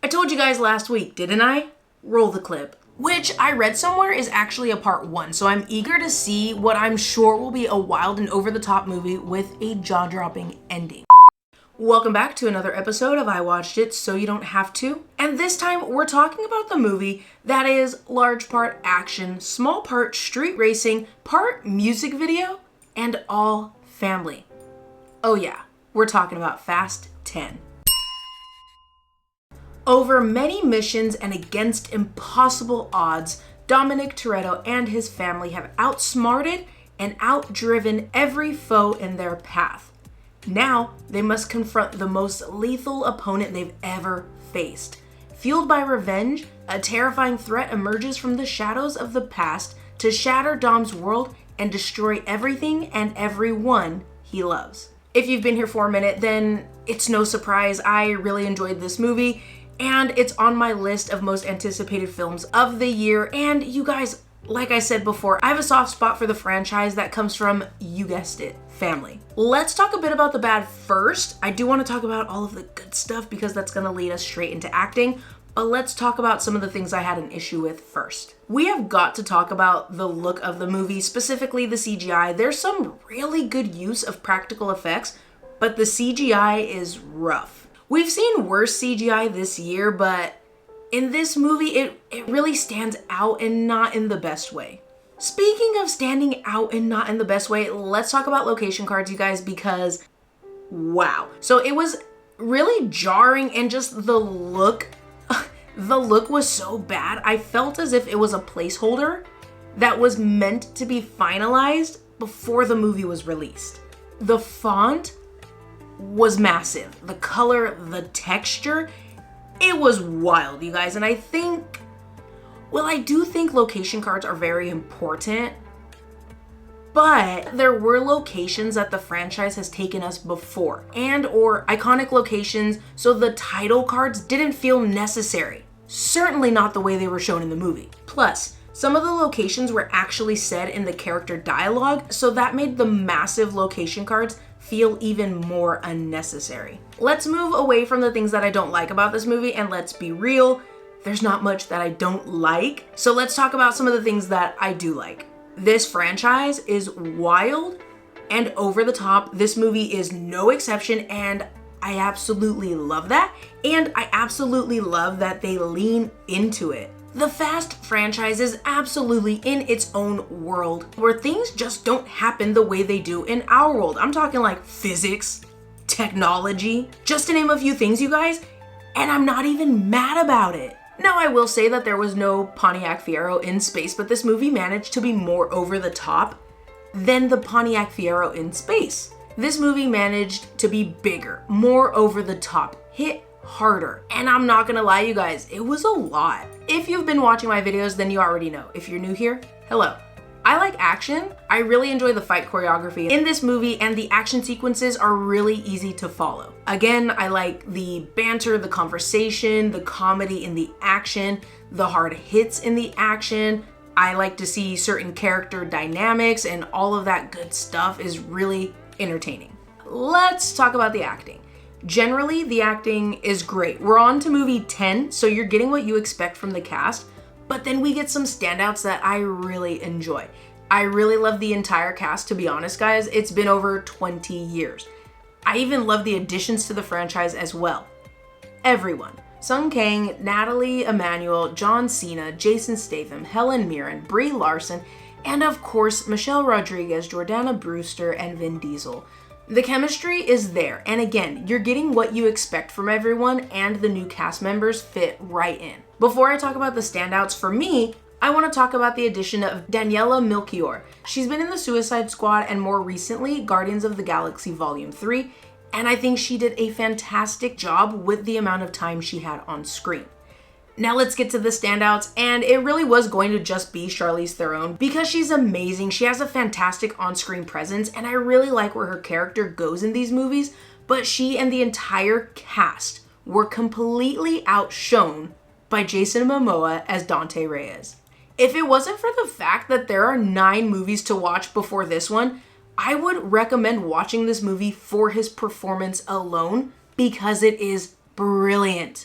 I told you guys last week, didn't I? Roll the clip. Which I read somewhere is actually a part 1, so I'm eager to see what I'm sure will be a wild and over-the-top movie with a jaw-dropping ending. Welcome back to another episode of I Watched It So You Don't Have To. And this time we're talking about the movie that is large part action, small part street racing, part music video, and all family. Oh yeah, we're talking about Fast 10. Over many missions and against impossible odds, Dominic Toretto and his family have outsmarted and outdriven every foe in their path. Now, they must confront the most lethal opponent they've ever faced. Fueled by revenge, a terrifying threat emerges from the shadows of the past to shatter Dom's world and destroy everything and everyone he loves. If you've been here for a minute, then it's no surprise I really enjoyed this movie, and it's on my list of most anticipated films of the year. And you guys, like I said before, I have a soft spot for the franchise that comes from, you guessed it, family. Let's talk a bit about the bad first. I do want to talk about all of the good stuff because that's going to lead us straight into acting, but let's talk about some of the things I had an issue with first. We have got to talk about the look of the movie, specifically the CGI. There's some really good use of practical effects, but the CGI is rough. We've seen worse CGI this year, but in this movie, it really stands out and not in the best way. Speaking of standing out and not in the best way, let's talk about location cards, you guys, because wow. So it was really jarring, and just the look was so bad. I felt as if it was a placeholder that was meant to be finalized before the movie was released. The font was massive. The color, the texture, it was wild, you guys. And I do think location cards are very important, but there were locations that the franchise has taken us before and or iconic locations, so the title cards didn't feel necessary. Certainly not the way they were shown in the movie. Plus, some of the locations were actually said in the character dialogue, so that made the massive location cards feel even more unnecessary. Let's move away from the things that I don't like about this movie, and let's be real, there's not much that I don't like. So let's talk about some of the things that I do like. This franchise is wild and over the top. This movie is no exception, and I absolutely love that. And I absolutely love that they lean into it. The Fast franchise is absolutely in its own world where things just don't happen the way they do in our world. I'm talking like physics, technology, just to name a few things, you guys, and I'm not even mad about it. Now, I will say that there was no Pontiac Fiero in space, but this movie managed to be more over the top than the Pontiac Fiero in space. This movie managed to be bigger, more over the top, hit harder. And I'm not gonna lie, you guys, it was a lot. If you've been watching my videos, then you already know. If you're new here, hello. I like action. I really enjoy the fight choreography in this movie, and the action sequences are really easy to follow. Again, I like the banter, the conversation, the comedy in the action, the hard hits in the action. I like to see certain character dynamics, and all of that good stuff is really entertaining. Let's talk about the acting. Generally, the acting is great. We're on to movie 10, so you're getting what you expect from the cast, but then we get some standouts that I really enjoy. I really love the entire cast, to be honest, guys. It's been over 20 years. I even love the additions to the franchise as well. Everyone. Sung Kang, Natalie Emmanuel, John Cena, Jason Statham, Helen Mirren, Brie Larson, and of course, Michelle Rodriguez, Jordana Brewster, and Vin Diesel. The chemistry is there, and again, you're getting what you expect from everyone, and the new cast members fit right in. Before I talk about the standouts for me, I want to talk about the addition of Daniela Melchior. She's been in the Suicide Squad and more recently Guardians of the Galaxy Volume 3, and I think she did a fantastic job with the amount of time she had on screen. Now let's get to the standouts, and it really was going to just be Charlize Theron because she's amazing. She has a fantastic on-screen presence, and I really like where her character goes in these movies, but she and the entire cast were completely outshone by Jason Momoa as Dante Reyes. If it wasn't for the fact that there are 9 movies to watch before this one, I would recommend watching this movie for his performance alone because it is brilliant.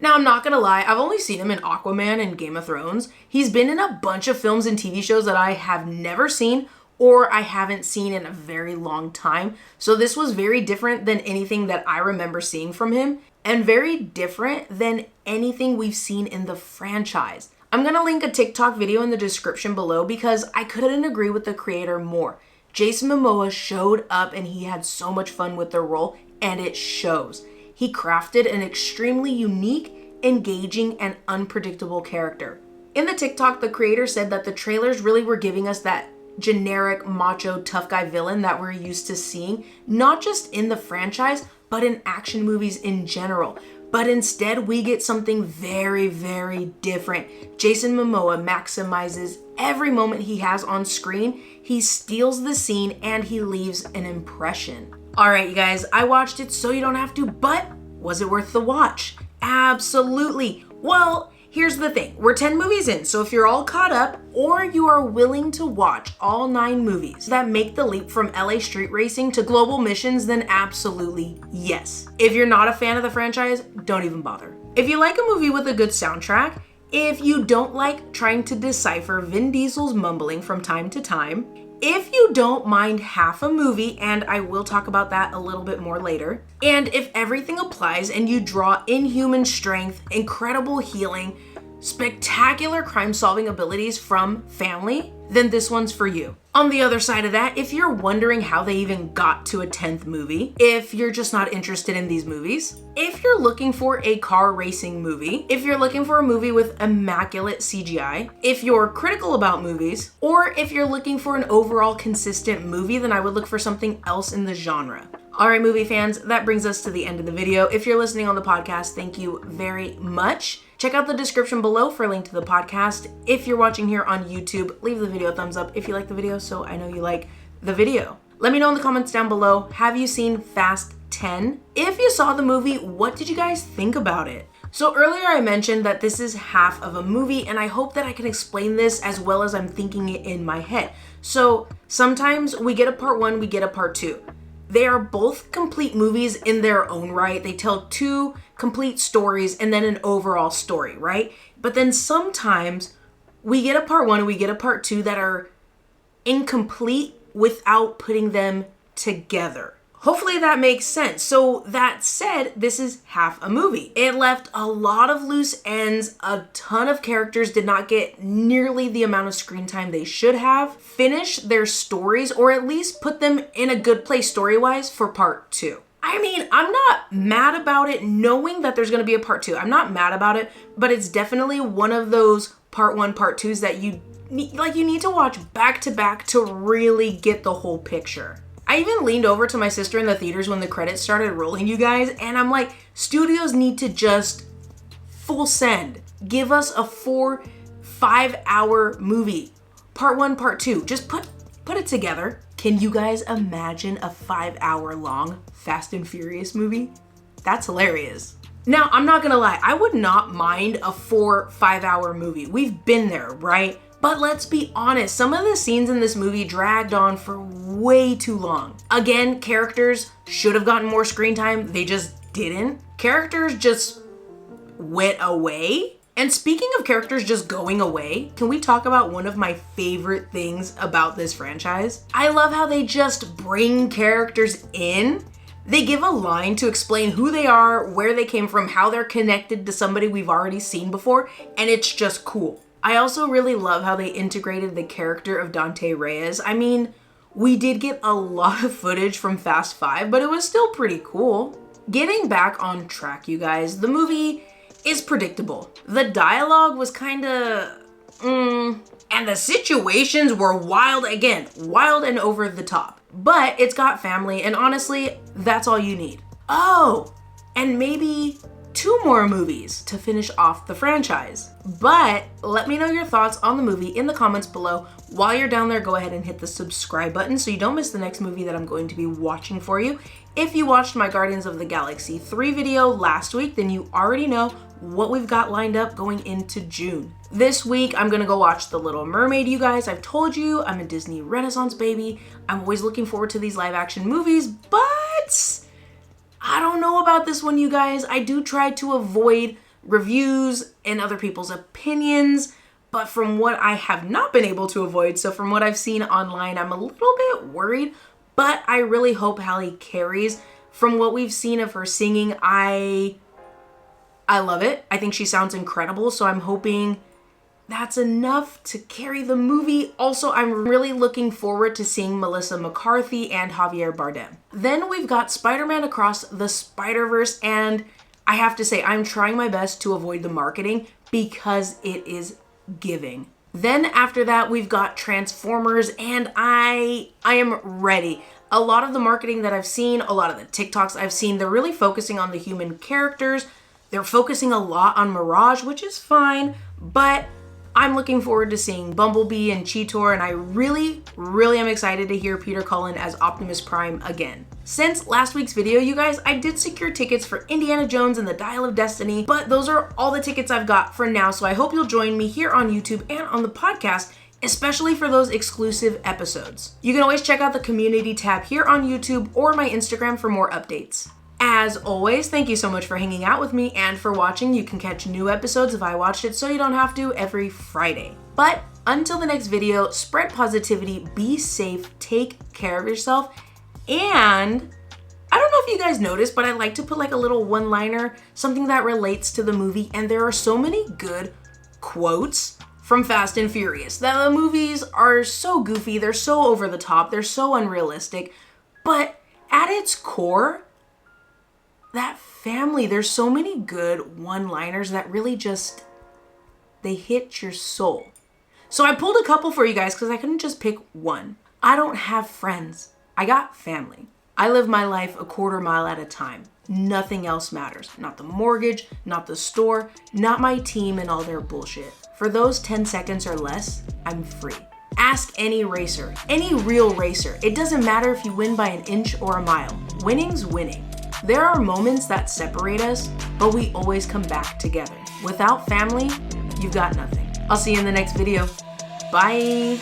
Now, I'm not gonna lie, I've only seen him in Aquaman and Game of Thrones. He's been in a bunch of films and TV shows that I have never seen or I haven't seen in a very long time. So this was very different than anything that I remember seeing from him, and very different than anything we've seen in the franchise. I'm gonna link a TikTok video in the description below because I couldn't agree with the creator more. Jason Momoa showed up and he had so much fun with the role, and it shows. He crafted an extremely unique, engaging, and unpredictable character. In the TikTok, the creator said that the trailers really were giving us that generic macho tough guy villain that we're used to seeing, not just in the franchise, but in action movies in general. But instead, we get something very, very different. Jason Momoa maximizes every moment he has on screen. He steals the scene and he leaves an impression. All right, you guys, I watched it so you don't have to, but was it worth the watch? Absolutely. Well, here's the thing. We're 10 movies in, so if you're all caught up or you are willing to watch all 9 movies that make the leap from LA street racing to global missions, then absolutely yes. If you're not a fan of the franchise, don't even bother. If you like a movie with a good soundtrack, if you don't like trying to decipher Vin Diesel's mumbling from time to time, if you don't mind half a movie, and I will talk about that a little bit more later, and if everything applies and you draw inhuman strength, incredible healing, spectacular crime-solving abilities from family, then this one's for you. On the other side of that, if you're wondering how they even got to a 10th movie, if you're just not interested in these movies, if you're looking for a car racing movie, if you're looking for a movie with immaculate CGI, if you're critical about movies, or if you're looking for an overall consistent movie, then I would look for something else in the genre. All right, movie fans, that brings us to the end of the video. If you're listening on the podcast, thank you very much. Check out the description below for a link to the podcast. If you're watching here on YouTube, leave the video a thumbs up if you like the video so I know you like the video. Let me know in the comments down below, have you seen Fast 10? If you saw the movie, what did you guys think about it? So earlier I mentioned that this is half of a movie, and I hope that I can explain this as well as I'm thinking it in my head. So sometimes we get a part 1, we get a part 2. They are both complete movies in their own right. They tell 2 complete stories and then an overall story, right? But then sometimes we get a part 1 and we get a part 2 that are incomplete without putting them together. Hopefully that makes sense. So that said, this is half a movie. It left a lot of loose ends. A ton of characters did not get nearly the amount of screen time they should have. Finish their stories, or at least put them in a good place story-wise for part 2. I mean, I'm not mad about it knowing that there's gonna be a part 2. I'm not mad about it, but it's definitely one of those part 1, part 2s that you need to watch back to back to really get the whole picture. I even leaned over to my sister in the theaters when the credits started rolling, you guys, and I'm like, studios need to just full send. Give us a 4-5 hour movie. Part 1, part 2. Just put it together. Can you guys imagine a 5-hour long Fast and Furious movie? That's hilarious. Now, I'm not gonna lie, I would not mind a 4-5 hour movie. We've been there, right? But let's be honest, some of the scenes in this movie dragged on for way too long. Again, characters should have gotten more screen time, they just didn't. Characters just went away. And speaking of characters just going away, can we talk about one of my favorite things about this franchise? I love how they just bring characters in. They give a line to explain who they are, where they came from, how they're connected to somebody we've already seen before, and it's just cool. I also really love how they integrated the character of Dante Reyes. I mean, we did get a lot of footage from Fast 5, but it was still pretty cool. Getting back on track, you guys, the movie is predictable. The dialogue was kinda, and the situations were wild again, wild and over the top. But it's got family, and honestly, that's all you need. Oh, and maybe 2 more movies to finish off the franchise. But let me know your thoughts on the movie in the comments below. While you're down there, go ahead and hit the subscribe button so you don't miss the next movie that I'm going to be watching for you. If you watched my Guardians of the Galaxy 3 video last week, then you already know what we've got lined up going into June. This week, I'm gonna go watch The Little Mermaid, you guys. I've told you, I'm a Disney Renaissance baby. I'm always looking forward to these live action movies, but I don't know about this one, you guys. I do try to avoid reviews and other people's opinions, but from what I have not been able to avoid, so from what I've seen online, I'm a little bit worried, but I really hope Halle carries. From what we've seen of her singing, I love it. I think she sounds incredible, so I'm hoping that's enough to carry the movie. Also, I'm really looking forward to seeing Melissa McCarthy and Javier Bardem. Then we've got Spider-Man Across the Spider-Verse, and I have to say, I'm trying my best to avoid the marketing because it is giving. Then after that, we've got Transformers, and I am ready. A lot of the marketing that I've seen, a lot of the TikToks I've seen, they're really focusing on the human characters. They're focusing a lot on Mirage, which is fine, but I'm looking forward to seeing Bumblebee and Cheetor, and I really am excited to hear Peter Cullen as Optimus Prime again. Since last week's video, you guys, I did secure tickets for Indiana Jones and the Dial of Destiny, but those are all the tickets I've got for now, so I hope you'll join me here on YouTube and on the podcast, especially for those exclusive episodes. You can always check out the community tab here on YouTube or my Instagram for more updates. As always, thank you so much for hanging out with me and for watching. You can catch new episodes if I watched it so you don't have to every Friday. But until the next video, spread positivity, be safe, take care of yourself, and I don't know if you guys noticed, but I like to put like a little one-liner, something that relates to the movie, and there are so many good quotes from Fast and Furious. The movies are so goofy, they're so over the top, they're so unrealistic, but at its core, that family, there's so many good one-liners that really just, they hit your soul. So I pulled a couple for you guys because I couldn't just pick one. I don't have friends. I got family. I live my life a quarter mile at a time. Nothing else matters. Not the mortgage, not the store, not my team and all their bullshit. For those 10 seconds or less, I'm free. Ask any racer, any real racer. It doesn't matter if you win by an inch or a mile. Winning's winning. There are moments that separate us, but we always come back together. Without family, you've got nothing. I'll see you in the next video. Bye.